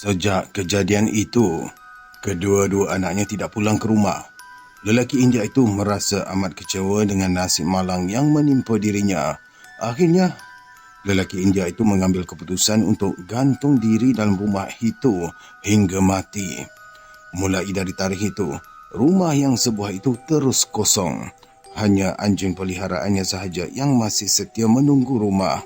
Sejak kejadian itu, kedua-dua anaknya tidak pulang ke rumah. Lelaki India itu merasa amat kecewa dengan nasib malang yang menimpa dirinya. Akhirnya, lelaki India itu mengambil keputusan untuk gantung diri dalam rumah itu hingga mati. Mulai dari tarikh itu, rumah yang sebuah itu terus kosong. Hanya anjing peliharaannya sahaja yang masih setia menunggu rumah.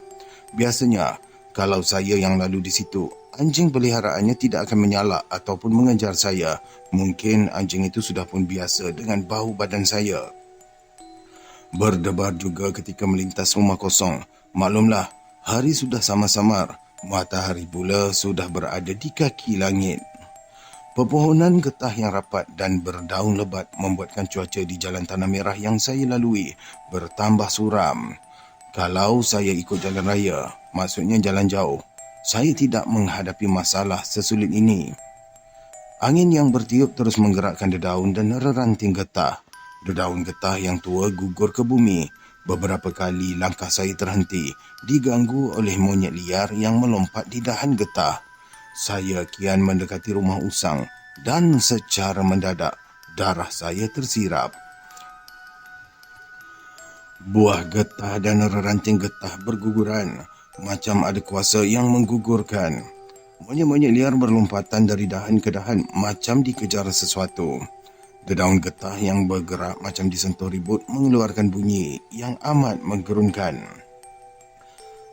Biasanya, kalau saya yang lalu di situ, anjing peliharaannya tidak akan menyalak ataupun mengejar saya. Mungkin anjing itu sudah pun biasa dengan bau badan saya. Berdebar juga ketika melintas rumah kosong. Maklumlah, hari sudah samar-samar. Matahari pula sudah berada di kaki langit. Pepohonan getah yang rapat dan berdaun lebat membuatkan cuaca di jalan Tanah Merah yang saya lalui bertambah suram. Kalau saya ikut jalan raya, maksudnya jalan jauh, saya tidak menghadapi masalah sesulit ini. Angin yang bertiup terus menggerakkan dedaun dan reranting getah. Dedaun getah yang tua gugur ke bumi. Beberapa kali langkah saya terhenti, diganggu oleh monyet liar yang melompat di dahan getah. Saya kian mendekati rumah usang dan secara mendadak darah saya tersirap. Buah getah dan ranting getah berguguran macam ada kuasa yang menggugurkan. Monyet-monyet liar berlompatan dari dahan ke dahan macam dikejar sesuatu. Dedaun getah yang bergerak macam disentuh ribut mengeluarkan bunyi yang amat menggerunkan.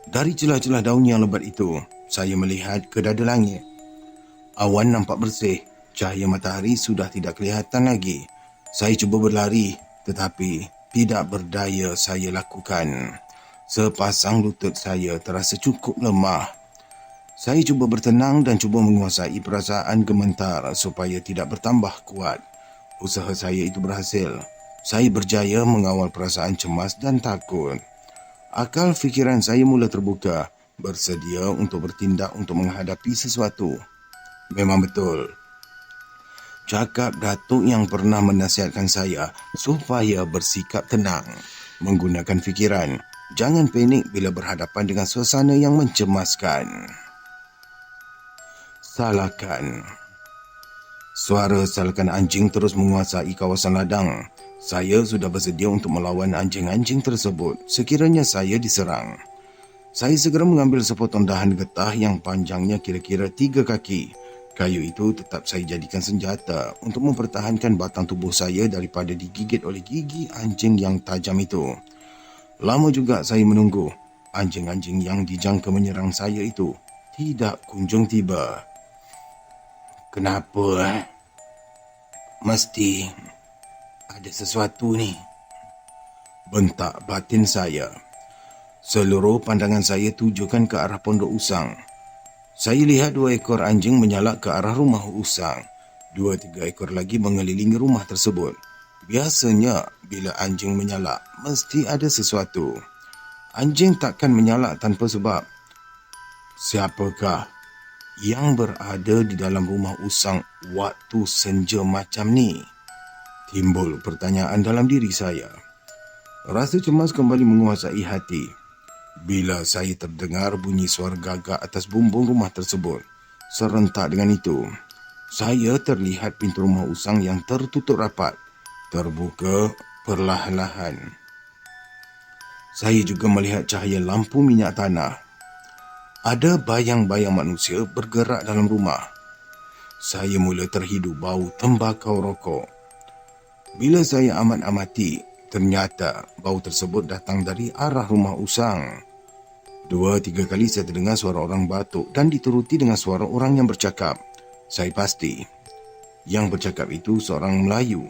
Dari celah-celah daun yang lebat itu, saya melihat ke dada langit. Awan nampak bersih, cahaya matahari sudah tidak kelihatan lagi. Saya cuba berlari, tetapi tidak berdaya saya lakukan. Sepasang lutut saya terasa cukup lemah. Saya cuba bertenang dan cuba menguasai perasaan gemetar supaya tidak bertambah kuat. Usaha saya itu berhasil. Saya berjaya mengawal perasaan cemas dan takut. Akal fikiran saya mula terbuka, bersedia untuk bertindak untuk menghadapi sesuatu. Memang betul. Cakap Datuk yang pernah menasihatkan saya supaya bersikap tenang, menggunakan fikiran. Jangan panik bila berhadapan dengan suasana yang mencemaskan. Salakan. Suara salakan anjing terus menguasai kawasan ladang. Saya sudah bersedia untuk melawan anjing-anjing tersebut sekiranya saya diserang. Saya segera mengambil sepotong dahan getah yang panjangnya kira-kira 3 kaki. Kayu itu tetap saya jadikan senjata untuk mempertahankan batang tubuh saya daripada digigit oleh gigi anjing yang tajam itu. Lama juga saya menunggu. Anjing-anjing yang dijangka menyerang saya itu tidak kunjung tiba. Kenapa? Mesti ada sesuatu ni, bentak batin saya. Seluruh pandangan saya tujukan ke arah pondok usang. Saya lihat 2 ekor anjing menyalak ke arah rumah usang. 2-3 ekor lagi mengelilingi rumah tersebut. Biasanya bila anjing menyalak, mesti ada sesuatu. Anjing takkan menyalak tanpa sebab. Siapakah yang berada di dalam rumah usang waktu senja macam ni? Timbul pertanyaan dalam diri saya. Rasa cemas kembali menguasai hati bila saya terdengar bunyi suara gagak atas bumbung rumah tersebut. Serentak dengan itu, saya terlihat pintu rumah usang yang tertutup rapat terbuka perlahan-lahan. Saya juga melihat cahaya lampu minyak tanah. Ada bayang-bayang manusia bergerak dalam rumah. Saya mula terhidu bau tembakau rokok. Bila saya amat-amati, ternyata bau tersebut datang dari arah rumah usang. 2-3 kali saya terdengar suara orang batuk dan dituruti dengan suara orang yang bercakap. Saya pasti yang bercakap itu seorang Melayu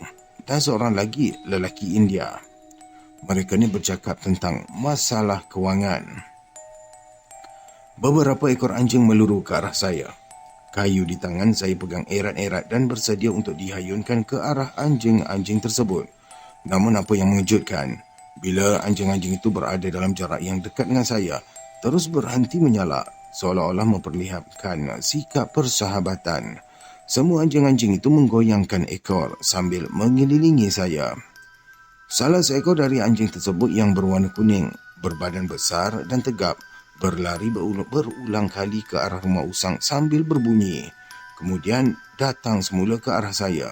dan seorang lagi lelaki India. Mereka ni bercakap tentang masalah kewangan. Beberapa ekor anjing meluru ke arah saya. Kayu di tangan saya pegang erat-erat dan bersedia untuk dihayunkan ke arah anjing-anjing tersebut. Namun apa yang mengejutkan, bila anjing-anjing itu berada dalam jarak yang dekat dengan saya, terus berhenti menyalak, seolah-olah memperlihatkan sikap persahabatan. Semua anjing-anjing itu menggoyangkan ekor sambil mengelilingi saya. Salah seekor dari anjing tersebut yang berwarna kuning, berbadan besar dan tegap, berlari berulang kali ke arah rumah usang sambil berbunyi. kemudian datang semula ke arah saya.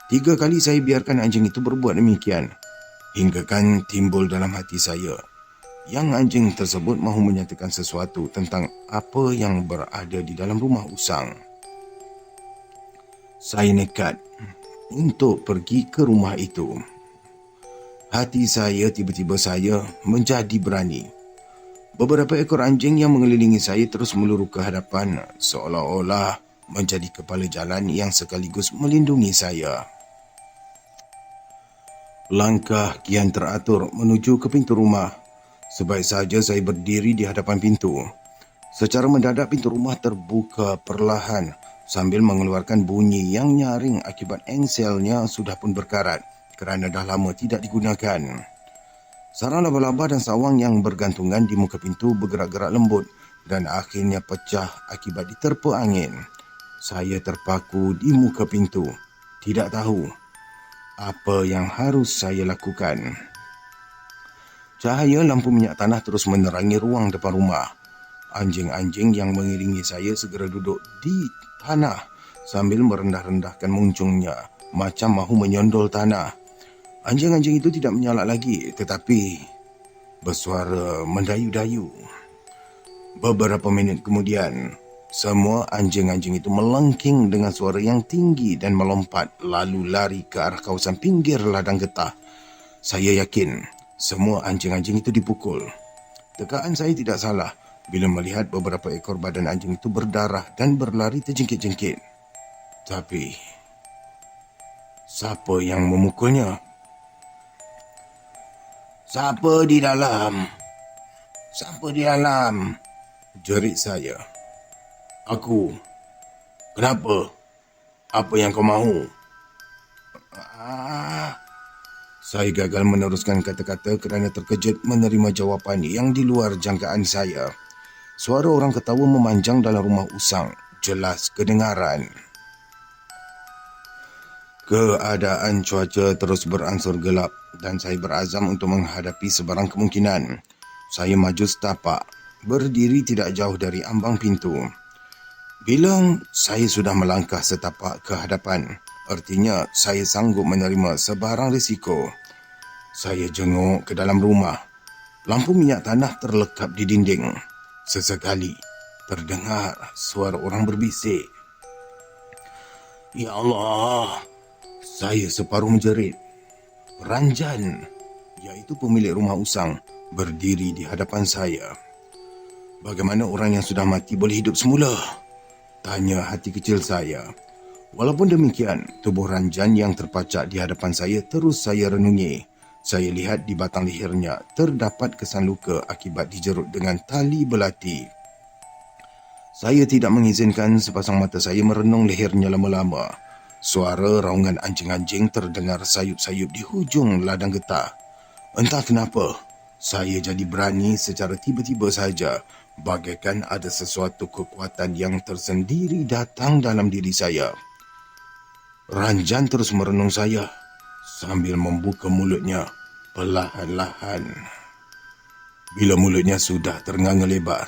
3 kali saya biarkan anjing itu berbuat demikian, hingga kan timbul dalam hati saya yang anjing tersebut mahu menyatakan sesuatu tentang apa yang berada di dalam rumah usang. Saya nekat untuk pergi ke rumah itu. Hati saya tiba-tiba saya menjadi berani. Beberapa ekor anjing yang mengelilingi saya terus meluru ke hadapan, seolah-olah menjadi kepala jalan yang sekaligus melindungi saya. Langkah kian teratur menuju ke pintu rumah. Sebaik saja saya berdiri di hadapan pintu. Secara mendadak pintu rumah terbuka perlahan sambil mengeluarkan bunyi yang nyaring akibat engselnya sudah pun berkarat kerana dah lama tidak digunakan. Sarang laba-laba dan sawang yang bergantungan di muka pintu bergerak-gerak lembut dan akhirnya pecah akibat diterpa angin. Saya terpaku di muka pintu, tidak tahu apa yang harus saya lakukan. Cahaya lampu minyak tanah terus menerangi ruang depan rumah. Anjing-anjing yang mengiringi saya segera duduk di tanah sambil merendah-rendahkan muncungnya, macam mahu menyondol tanah. Anjing-anjing itu tidak menyalak lagi, tetapi bersuara mendayu-dayu. Beberapa minit kemudian, semua anjing-anjing itu melengking dengan suara yang tinggi dan melompat lalu lari ke arah kawasan pinggir ladang getah. Saya yakin semua anjing-anjing itu dipukul. Tekaan saya tidak salah bila melihat beberapa ekor badan anjing itu berdarah dan berlari terjengkit-jengkit. Tapi, siapa yang memukulnya? Siapa di dalam? Siapa di dalam? Jerit saya. Aku. Kenapa? Apa yang kau mahu? Saya gagal meneruskan kata-kata kerana terkejut menerima jawapan yang di luar jangkaan saya. Suara orang ketawa memanjang dalam rumah usang, jelas kedengaran. Keadaan cuaca terus beransur gelap dan saya berazam untuk menghadapi sebarang kemungkinan. Saya maju setapak, berdiri tidak jauh dari ambang pintu. Bila saya sudah melangkah setapak ke hadapan, artinya saya sanggup menerima sebarang risiko. Saya jenguk ke dalam rumah. Lampu minyak tanah terlekap di dinding. Sesekali terdengar suara orang berbisik. Ya Allah, saya separuh menjerit. Ranjan, iaitu pemilik rumah usang, berdiri di hadapan saya. Bagaimana orang yang sudah mati boleh hidup semula? Tanya hati kecil saya. Walaupun demikian, tubuh Ranjan yang terpacak di hadapan saya terus saya renungi. Saya lihat di batang lehernya terdapat kesan luka akibat dijerut dengan tali belati. Saya tidak mengizinkan sepasang mata saya merenung lehernya lama-lama. Suara raungan anjing-anjing terdengar sayup-sayup di hujung ladang getah. Entah kenapa, saya jadi berani secara tiba-tiba saja, bagaikan ada sesuatu kekuatan yang tersendiri datang dalam diri saya. Ranjan terus merenung saya sambil membuka mulutnya perlahan-lahan. Bila mulutnya sudah ternganga lebar,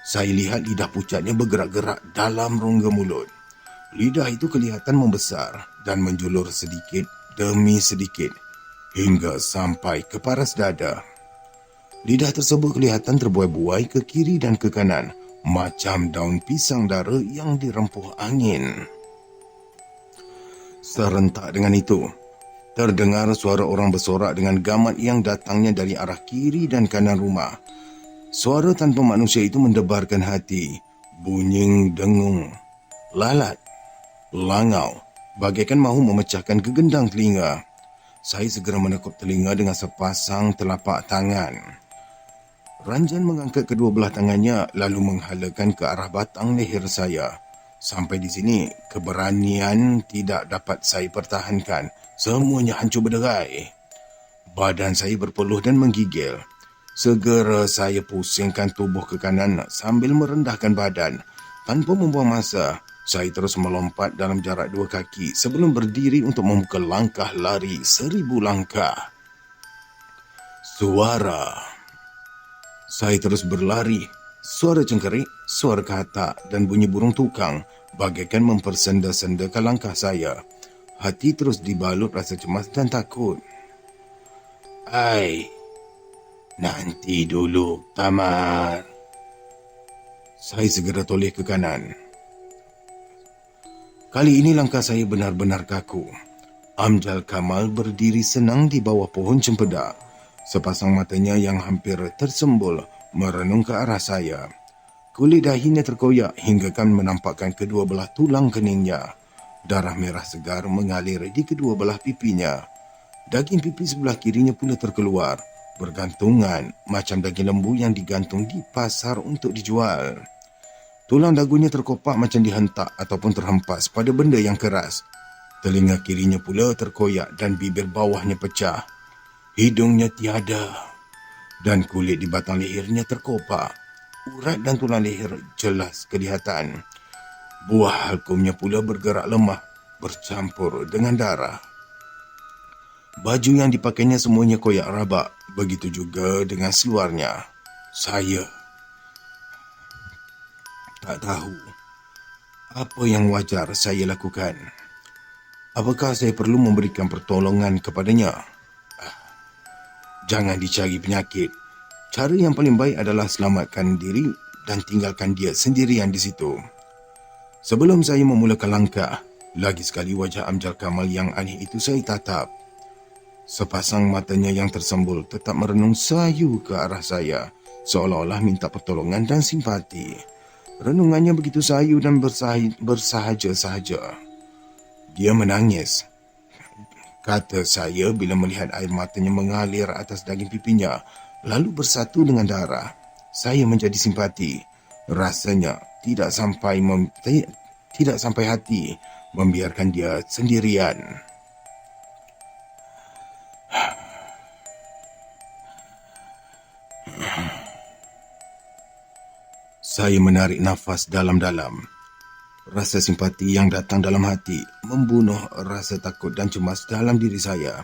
saya lihat lidah pucatnya bergerak-gerak dalam rongga mulut. Lidah itu kelihatan membesar dan menjulur sedikit demi sedikit hingga sampai ke paras dada. Lidah tersebut kelihatan terbuai-buai ke kiri dan ke kanan, macam daun pisang dara yang dirempuh angin. Serentak dengan itu, terdengar suara orang bersorak dengan gamat yang datangnya dari arah kiri dan kanan rumah. Suara tanpa manusia itu mendebarkan hati, bunyi dengung, lalat, langau, bagaikan mahu memecahkan kegendang telinga. Saya segera menekuk telinga dengan sepasang telapak tangan. Ranjan mengangkat kedua belah tangannya lalu menghalakan ke arah batang leher saya. Sampai di sini, keberanian tidak dapat saya pertahankan. Semuanya hancur berderai. Badan saya berpeluh dan menggigil. Segera saya pusingkan tubuh ke kanan sambil merendahkan badan. Tanpa membuang masa, saya terus melompat dalam jarak 2 kaki sebelum berdiri untuk membuka langkah lari 1000 langkah. Suara. Saya terus berlari. Suara cengkerik, suara katak dan bunyi burung tukang bagaikan mempersenda-sendakan langkah saya. Hati terus dibalut rasa cemas dan takut. Ai, nanti dulu, Tamar. Saya segera toleh ke kanan. Kali ini langkah saya benar-benar kaku. Amjal Kamal berdiri senang di bawah pohon cempedak. Sepasang matanya yang hampir tersembul merenung ke arah saya. Kulit dahinya terkoyak hinggakan menampakkan kedua belah tulang keningnya. Darah merah segar mengalir di kedua belah pipinya. Daging pipi sebelah kirinya pula terkeluar, bergantungan macam daging lembu yang digantung di pasar untuk dijual. Tulang dagunya terkopak macam dihentak ataupun terhempas pada benda yang keras. Telinga kirinya pula terkoyak dan bibir bawahnya pecah. Hidungnya tiada dan kulit di batang lehernya terkopak. Urat dan tulang leher jelas kelihatan. Buah halkumnya pula bergerak lemah, bercampur dengan darah. Baju yang dipakainya semuanya koyak rabak, begitu juga dengan seluarnya. Saya tak tahu apa yang wajar saya lakukan. Apakah saya perlu memberikan pertolongan kepadanya? Jangan dicari penyakit. Cara yang paling baik adalah selamatkan diri dan tinggalkan dia sendirian di situ. Sebelum saya memulakan langkah, lagi sekali wajah Amjal Kamal yang aneh itu saya tatap. Sepasang matanya yang tersembul tetap merenung sayu ke arah saya, seolah-olah minta pertolongan dan simpati. Renungannya begitu sayu dan bersahaja-sahaja. Dia menangis, kata saya bila melihat air matanya mengalir atas daging pipinya, lalu bersatu dengan darah. Saya menjadi simpati. Rasanya tidak sampai hati membiarkan dia sendirian. Saya menarik nafas dalam-dalam. Rasa simpati yang datang dalam hati membunuh rasa takut dan cemas dalam diri saya.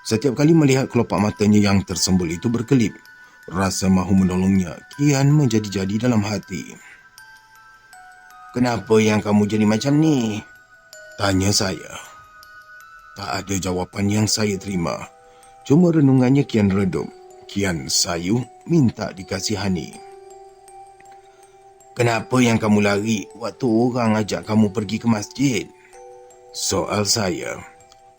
Setiap kali melihat kelopak matanya yang tersembul itu berkelip, rasa mahu menolongnya kian menjadi-jadi dalam hati. "Kenapa yang kamu jadi macam ni?" tanya saya. Tak ada jawapan yang saya terima. Cuma renungannya kian redup, kian sayu minta dikasihani. "Kenapa yang kamu lari waktu orang ajak kamu pergi ke masjid?" soal saya.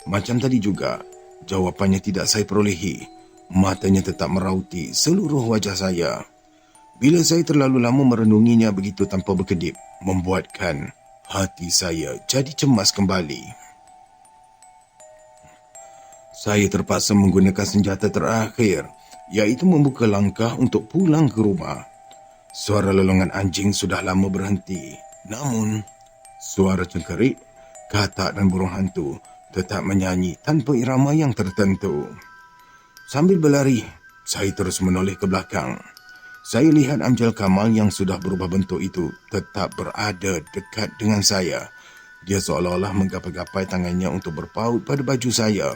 Macam tadi juga, jawapannya tidak saya perolehi. Matanya tetap merauti seluruh wajah saya. Bila saya terlalu lama merenunginya begitu tanpa berkedip, membuatkan hati saya jadi cemas kembali. Saya terpaksa menggunakan senjata terakhir, iaitu membuka langkah untuk pulang ke rumah. Suara lolongan anjing sudah lama berhenti. Namun, suara cengkerik, katak dan burung hantu tetap menyanyi tanpa irama yang tertentu. Sambil berlari, saya terus menoleh ke belakang. Saya lihat Amjal Kamal yang sudah berubah bentuk itu tetap berada dekat dengan saya. Dia seolah-olah menggapai-gapai tangannya untuk berpaut pada baju saya.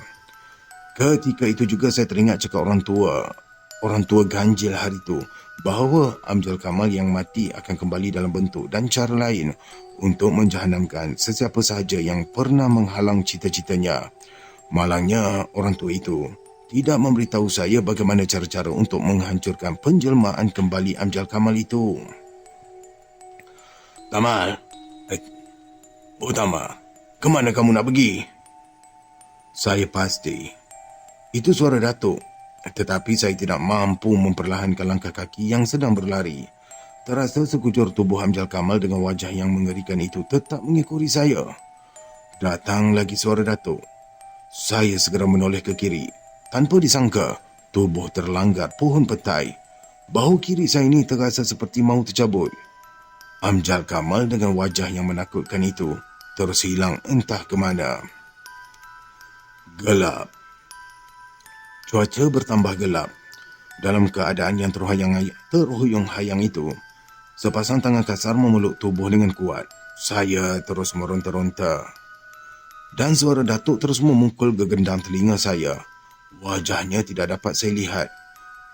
Ketika itu juga saya teringat cakap orang tua ganjil hari itu, bahawa Amjal Kamal yang mati akan kembali dalam bentuk dan cara lain untuk menjahanamkan sesiapa sahaja yang pernah menghalang cita-citanya. Malangnya orang tua itu tidak memberitahu saya bagaimana cara-cara untuk menghancurkan penjelmaan kembali Amjal Kamal itu. "Tamal, Tamar, ke mana kamu nak pergi?" Saya pasti itu suara Datuk. Tetapi saya tidak mampu memperlahankan langkah kaki yang sedang berlari. Terasa sekujur tubuh Amjal Kamal dengan wajah yang mengerikan itu tetap mengikuti saya. Datang lagi suara Datuk. Saya segera menoleh ke kiri. Tanpa disangka, tubuh terlanggar pohon petai. Bahu kiri saya ini terasa seperti mahu tercabut. Amjal Kamal dengan wajah yang menakutkan itu terus hilang entah ke mana. Gelap. Cuaca bertambah gelap. Dalam keadaan yang terhuyung-hayang itu, sepasang tangan kasar memeluk tubuh dengan kuat. Saya terus meronta-ronta. Dan suara Datuk terus memukul gegendam telinga saya. Wajahnya tidak dapat saya lihat.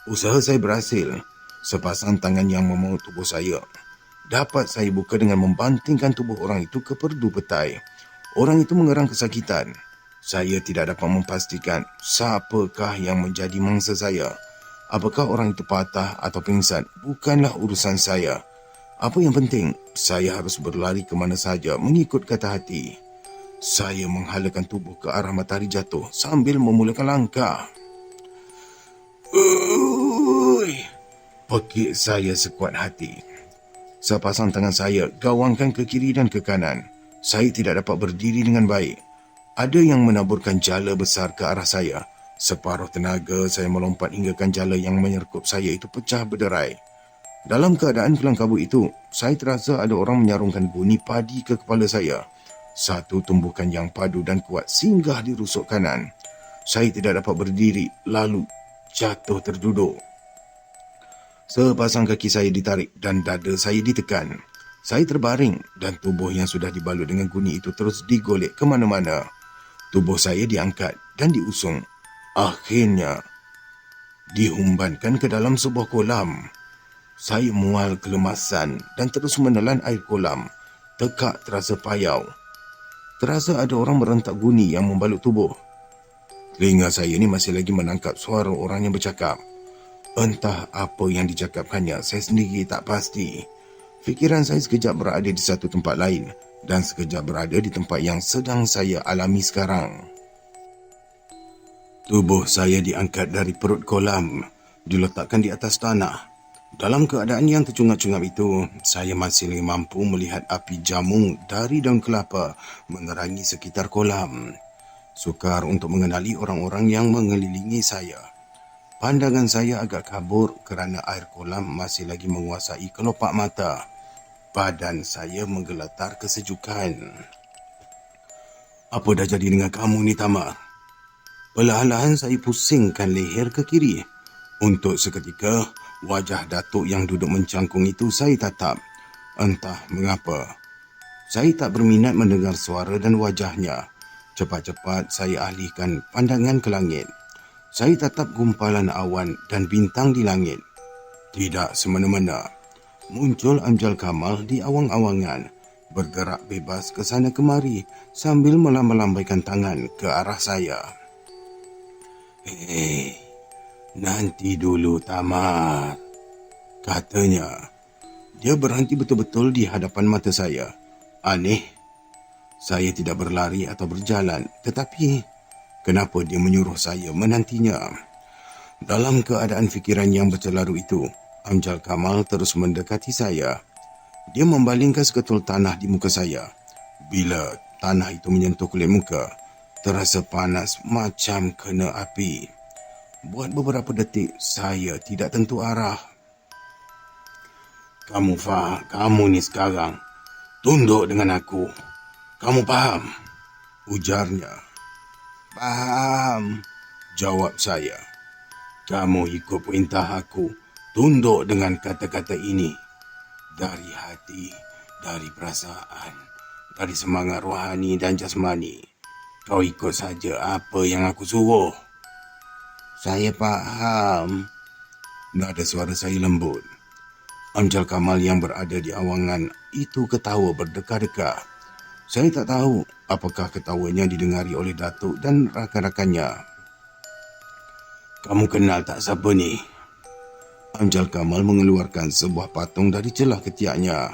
Usaha saya berhasil. Sepasang tangan yang memeluk tubuh saya dapat saya buka dengan membantingkan tubuh orang itu ke perdu petai. Orang itu mengerang kesakitan. Saya tidak dapat memastikan siapakah yang menjadi mangsa saya. Apakah orang itu patah atau pingsan, bukanlah urusan saya. Apa yang penting, saya harus berlari ke mana saja mengikut kata hati. Saya menghalakan tubuh ke arah matahari jatuh sambil memulakan langkah. Ui! Pekik saya sekuat hati. Sepasang tangan saya gawangkan ke kiri dan ke kanan. Saya tidak dapat berdiri dengan baik. Ada yang menaburkan jala besar ke arah saya. Separuh tenaga saya melompat hinggakan jala yang menyerkup saya itu pecah berderai. Dalam keadaan kelam kabut itu, saya terasa ada orang menyarungkan guni padi ke kepala saya. Satu tumbukan yang padu dan kuat singgah di rusuk kanan. Saya tidak dapat berdiri, lalu jatuh terduduk. Sepasang kaki saya ditarik dan dada saya ditekan. Saya terbaring dan tubuh yang sudah dibalut dengan guni itu terus digolek ke mana-mana. Tubuh saya diangkat dan diusung. Akhirnya, dihumbankan ke dalam sebuah kolam. Saya mual kelemasan dan terus menelan air kolam. Tekak terasa payau. Terasa ada orang merentak guni yang membalut tubuh. Telinga saya ini masih lagi menangkap suara orang yang bercakap. Entah apa yang dicakapkannya, saya sendiri tak pasti. Fikiran saya sekejap berada di satu tempat lain dan sekejap berada di tempat yang sedang saya alami sekarang. Tubuh saya diangkat dari perut kolam, diletakkan di atas tanah. Dalam keadaan yang tercungap-cungap itu, saya masih mampu melihat api jamu dari daun kelapa menerangi sekitar kolam. Sukar untuk mengenali orang-orang yang mengelilingi saya. Pandangan saya agak kabur kerana air kolam masih lagi menguasai kelopak mata. Badan saya menggeletar kesejukan. Apa dah jadi dengan kamu ni, Tamar? Perlahan-lahan saya pusingkan leher ke kiri. Untuk seketika, wajah Datuk yang duduk mencangkung itu saya tatap. Entah mengapa, saya tak berminat mendengar suara dan wajahnya. Cepat-cepat saya alihkan pandangan ke langit. Saya tatap gumpalan awan dan bintang di langit. Tidak semena-mena, muncul Amjal Kamal di awang-awangan, bergerak bebas ke sana kemari sambil melambaikan tangan ke arah saya. Hei, nanti dulu, Tamar, katanya. Dia berhenti betul-betul di hadapan mata saya. Aneh, saya tidak berlari atau berjalan, tetapi kenapa dia menyuruh saya menantinya? Dalam keadaan fikiran yang bercelaru itu, Amjal Kamal terus mendekati saya. Dia membalingkan seketul tanah di muka saya. Bila tanah itu menyentuh kulit muka, terasa panas macam kena api. Buat beberapa detik, saya tidak tentu arah. Kamu faham, kamu ni sekarang tunduk dengan aku. Kamu faham? Ujarnya. Faham, jawab saya. Kamu ikut perintah aku, tunduk dengan kata-kata ini. Dari hati, dari perasaan, dari semangat rohani dan jasmani. Kau ikut saja apa yang aku suruh. Saya faham. Nada suara saya lembut. Amjal Kamal yang berada di awangan itu ketawa berdekah-dekah. Saya tak tahu apakah ketawanya didengari oleh Datuk dan rakan-rakannya. Kamu kenal tak siapa ni? Amjal Kamal mengeluarkan sebuah patung dari celah ketiaknya.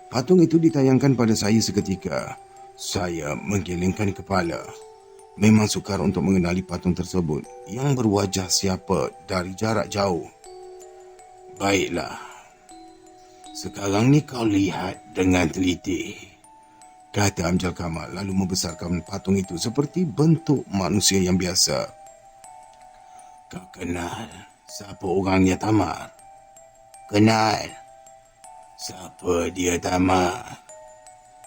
Patung itu ditayangkan pada saya seketika. Saya menggelengkan kepala. Memang sukar untuk mengenali patung tersebut yang berwajah siapa dari jarak jauh. Baiklah. Sekarang ni kau lihat dengan teliti, kata Amjal Kamal lalu membesarkan patung itu seperti bentuk manusia yang biasa. Kau kenal siapa orangnya, Tamar? Kenal. Siapa dia, Tamar?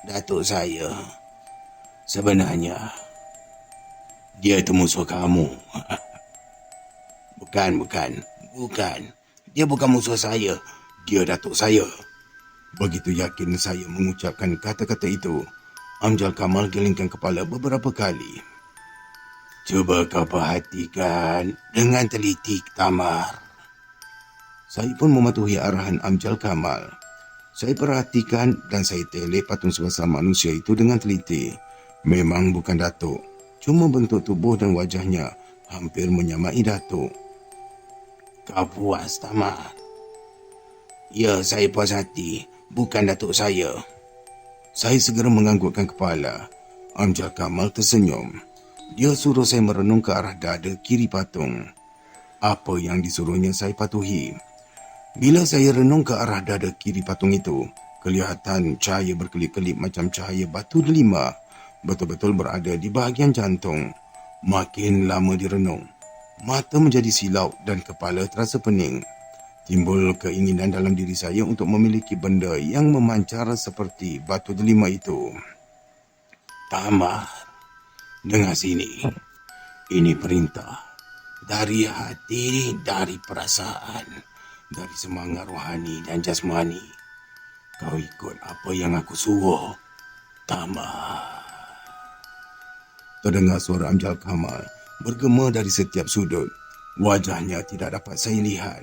Datuk saya. Sebenarnya, dia itu musuh kamu. Bukan. Dia bukan musuh saya. Dia Datuk saya. Begitu yakin saya mengucapkan kata-kata itu, Amjal Kamal gelengkan kepala beberapa kali. Cuba kau perhatikan dengan teliti, Tamar. Saya pun mematuhi arahan Amjal Kamal. Saya perhatikan dan saya telek patung sebesar manusia itu dengan teliti. Memang bukan datuk. Cuma bentuk tubuh dan wajahnya hampir menyamai datuk. Kau puas, Tamar? Ya, saya puas hati. Bukan datuk saya. Saya segera menganggukkan kepala. Amjad Kamal tersenyum. Dia suruh saya merenung ke arah dada kiri patung. Apa yang disuruhnya saya patuhi. Bila saya renung ke arah dada kiri patung itu, kelihatan cahaya berkelip-kelip macam cahaya batu delima. Betul-betul berada di bahagian jantung. Makin lama direnung, mata menjadi silau dan kepala terasa pening. Timbul keinginan dalam diri saya untuk memiliki benda yang memancar seperti batu delima itu. Tamar, dengar sini. Ini perintah. Dari hati, dari perasaan, dari semangat rohani dan jasmani. Kau ikut apa yang aku suruh, Tamar. Terdengar suara Amjad Kamal bergema dari setiap sudut. Wajahnya tidak dapat saya lihat.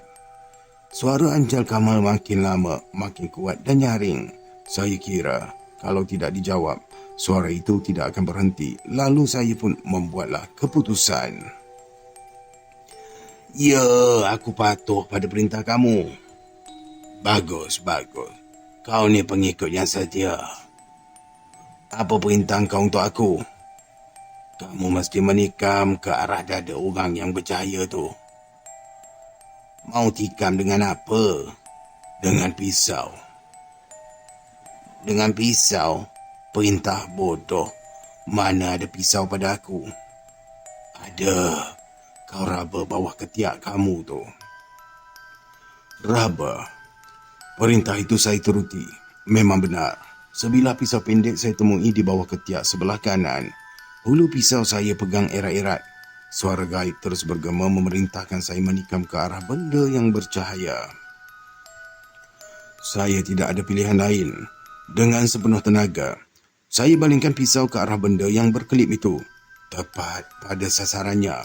Suara Amjad Kamal makin lama, makin kuat dan nyaring. Saya kira kalau tidak dijawab, suara itu tidak akan berhenti. Lalu saya pun membuatlah keputusan. Ya, aku patuh pada perintah kamu. Bagus, bagus. Kau ni pengikut yang setia. Apa perintah kau untuk aku? Kamu mesti menikam ke arah dada orang yang bercahaya tu. Mau tikam dengan apa? Dengan pisau. Dengan pisau? Perintah bodoh. Mana ada pisau pada aku? Ada. Kau raba bawah ketiak kamu tu. Raba. Perintah itu saya turuti. Memang benar. Sebilah pisau pendek saya temui di bawah ketiak sebelah kanan. Hulu pisau saya pegang erat-erat. Suara gaib terus bergema memerintahkan saya menikam ke arah benda yang bercahaya. Saya tidak ada pilihan lain. Dengan sepenuh tenaga, saya balingkan pisau ke arah benda yang berkelip itu. Tepat pada sasarannya.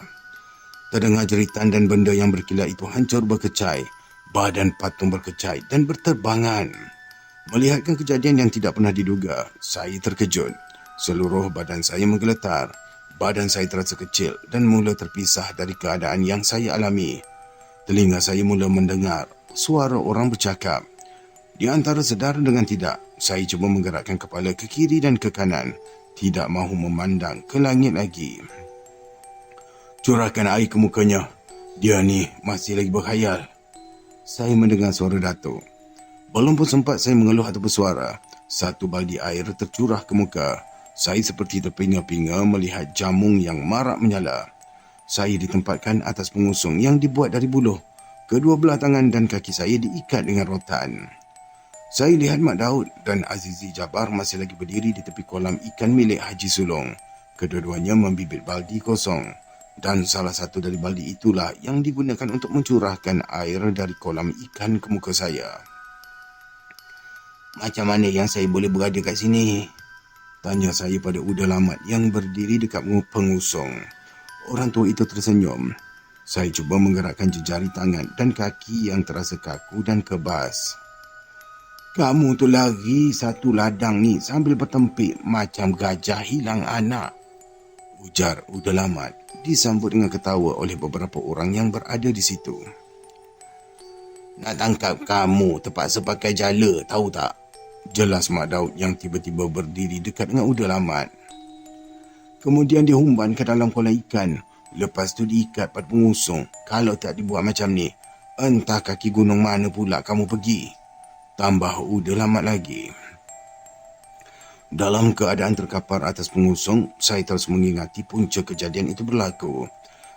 Terdengar jeritan dan benda yang berkilat itu hancur berkecai. Badan patung berkecai dan berterbangan. Melihatkan kejadian yang tidak pernah diduga, saya terkejut. Seluruh badan saya menggeletar. Badan saya terasa kecil dan mula terpisah dari keadaan yang saya alami. Telinga saya mula mendengar suara orang bercakap. Di antara sedar dengan tidak, saya cuba menggerakkan kepala ke kiri dan ke kanan. Tidak mahu memandang ke langit lagi. Curahkan air ke mukanya. Dia ni masih lagi berkhayal. Saya mendengar suara datuk. Belum pun sempat saya mengeluh atau bersuara, satu baldi air tercurah ke muka. Saya seperti terpinga-pinga melihat jamung yang marak menyala. Saya ditempatkan atas pengusung yang dibuat dari buluh. Kedua belah tangan dan kaki saya diikat dengan rotan. Saya lihat Mak Daud dan Azizi Jabar masih lagi berdiri di tepi kolam ikan milik Haji Sulong. Kedua-duanya membibit baldi kosong. Dan salah satu dari baldi itulah yang digunakan untuk mencurahkan air dari kolam ikan ke muka saya. Macam mana yang saya boleh berada kat sini? Tanya saya pada Uda Lamat yang berdiri dekat pengusung. Orang tua itu tersenyum. Saya cuba menggerakkan jejari tangan dan kaki yang terasa kaku dan kebas. Kamu tu lari satu ladang ni sambil bertempik macam gajah hilang anak. Ujar Uda Lamat, disambut dengan ketawa oleh beberapa orang yang berada di situ. Nak tangkap kamu terpaksa pakai jala, tahu tak? Jelas Mak Daud yang tiba-tiba berdiri dekat dengan Uda Lamat. Kemudian dihumban ke dalam kolam ikan. Lepas tu diikat pada pengusung. Kalau tak dibuat macam ni, entah kaki gunung mana pula kamu pergi. Tambah Uda Lamat lagi. Dalam keadaan terkapar atas pengusung, saya terus mengingati punca kejadian itu berlaku.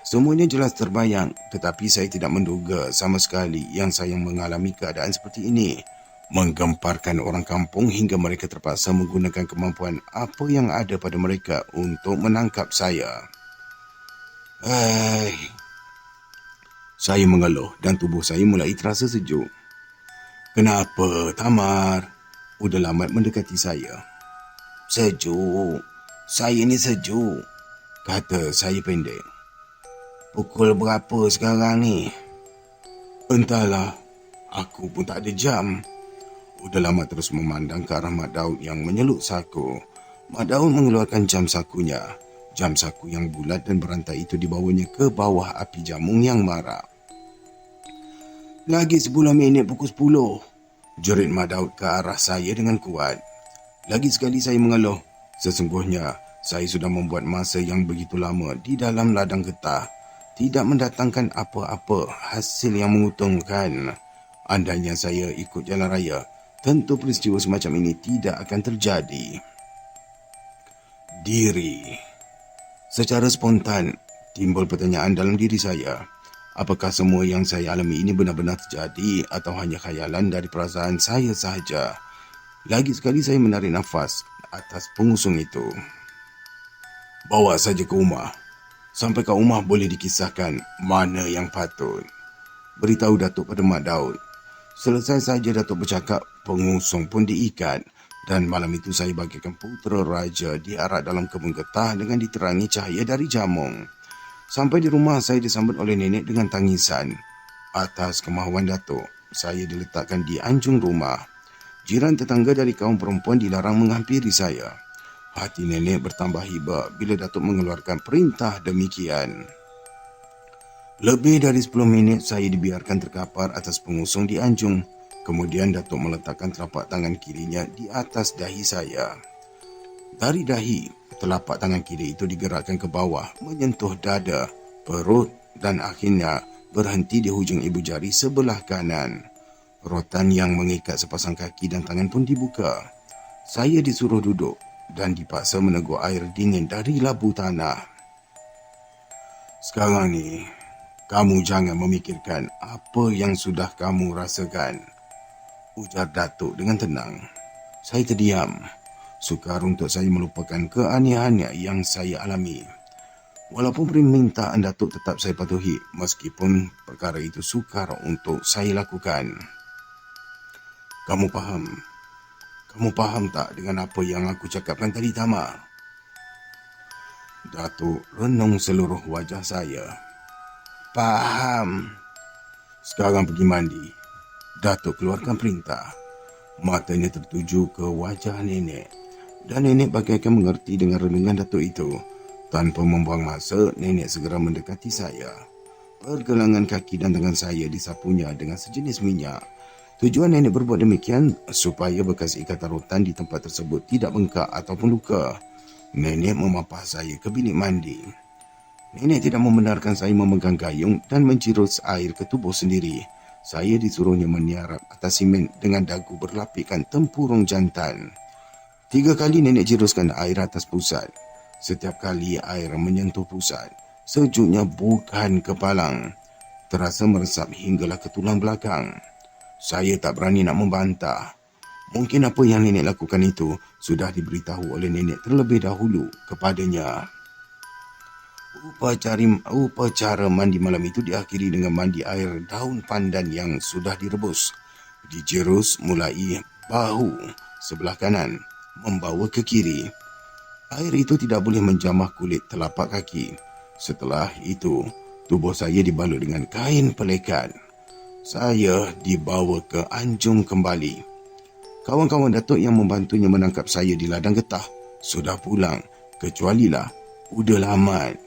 Semuanya jelas terbayang, tetapi saya tidak menduga sama sekali yang saya mengalami keadaan seperti ini. Menggemparkan orang kampung hingga mereka terpaksa menggunakan kemampuan apa yang ada pada mereka untuk menangkap saya. Saya mengeluh dan tubuh saya mulai terasa sejuk. Kenapa, Tamar? Uda Lamat mendekati saya. Sejuk. Saya ni sejuk, kata saya pendek. Pukul berapa sekarang ni? Entahlah, aku pun tak ada jam. Uda lama terus memandang ke arah Mak Daud yang menyeluk saku. Mak Daud mengeluarkan jam sakunya. Jam saku yang bulat dan berantai itu dibawanya ke bawah api jamung yang marak. "Lagi 10 minit pukul 10. Jerit Mak Daud ke arah saya dengan kuat. Lagi sekali saya mengeluh. Sesungguhnya, saya sudah membuat masa yang begitu lama di dalam ladang getah. Tidak mendatangkan apa-apa hasil yang menguntungkan. Andainya saya ikut jalan raya, tentu peristiwa semacam ini tidak akan terjadi." Diri. Secara spontan, timbul pertanyaan dalam diri saya. Apakah semua yang saya alami ini benar-benar terjadi atau hanya khayalan dari perasaan saya sahaja? Lagi sekali saya menarik nafas atas pengusung itu. "Bawa saja ke rumah. Sampai ke rumah boleh dikisahkan mana yang patut," beritahu Datuk pada Mak Daud. Selesai saja Datuk bercakap, pengusung pun diikat. Dan malam itu saya bagikan putera raja diarak dalam kebun getah dengan diterangi cahaya dari jamung. Sampai di rumah saya disambut oleh nenek dengan tangisan. Atas kemahuan Datuk, saya diletakkan di anjung rumah. Jiran tetangga dari kaum perempuan dilarang menghampiri saya. Hati nenek bertambah hibah bila Datuk mengeluarkan perintah demikian. Lebih dari 10 minit saya dibiarkan terkapar atas pengusung di anjung. Kemudian Datuk meletakkan telapak tangan kirinya di atas dahi saya. Dari dahi, telapak tangan kiri itu digerakkan ke bawah, menyentuh dada, perut dan akhirnya berhenti di hujung ibu jari sebelah kanan. Rotan yang mengikat sepasang kaki dan tangan pun dibuka. Saya disuruh duduk dan dipaksa meneguk air dingin dari labu tanah. "Sekarang ni, kamu jangan memikirkan apa yang sudah kamu rasakan," ujar Datuk dengan tenang. Saya terdiam. Sukar untuk saya melupakan keanehannya yang saya alami. Walaupun permintaan Datuk tetap saya patuhi, meskipun perkara itu sukar untuk saya lakukan. Kamu faham tak dengan apa yang aku cakapkan tadi, Tama?" Datuk renung seluruh wajah saya. "Faham." "Sekarang pergi mandi." Datuk keluarkan perintah. Matanya tertuju ke wajah nenek. Dan nenek bagaikan mengerti dengan renungan Datuk itu. Tanpa membuang masa, nenek segera mendekati saya. Pergelangan kaki dan tangan saya disapunya dengan sejenis minyak. Tujuan nenek berbuat demikian supaya bekas ikatan rotan di tempat tersebut tidak bengkak ataupun luka. Nenek memapah saya ke bilik mandi. Nenek tidak membenarkan saya memegang gayung dan menjirus air ke tubuh sendiri. Saya disuruhnya meniarap atas simen dengan dagu berlapikkan tempurung jantan. 3 kali nenek jiruskan air atas pusat. Setiap kali air menyentuh pusat, sejuknya bukan kepalang. Terasa meresap hinggalah ke tulang belakang. Saya tak berani nak membantah. Mungkin apa yang nenek lakukan itu sudah diberitahu oleh nenek terlebih dahulu kepadanya. Upacara mandi malam itu diakhiri dengan mandi air daun pandan yang sudah direbus. Dijerus mulai bahu sebelah kanan, membawa ke kiri. Air itu tidak boleh menjamah kulit telapak kaki. Setelah itu, tubuh saya dibalut dengan kain pelekat. Saya dibawa ke anjung kembali. Kawan-kawan Datuk yang membantunya menangkap saya di ladang getah sudah pulang, kecualilah Uda Lamat.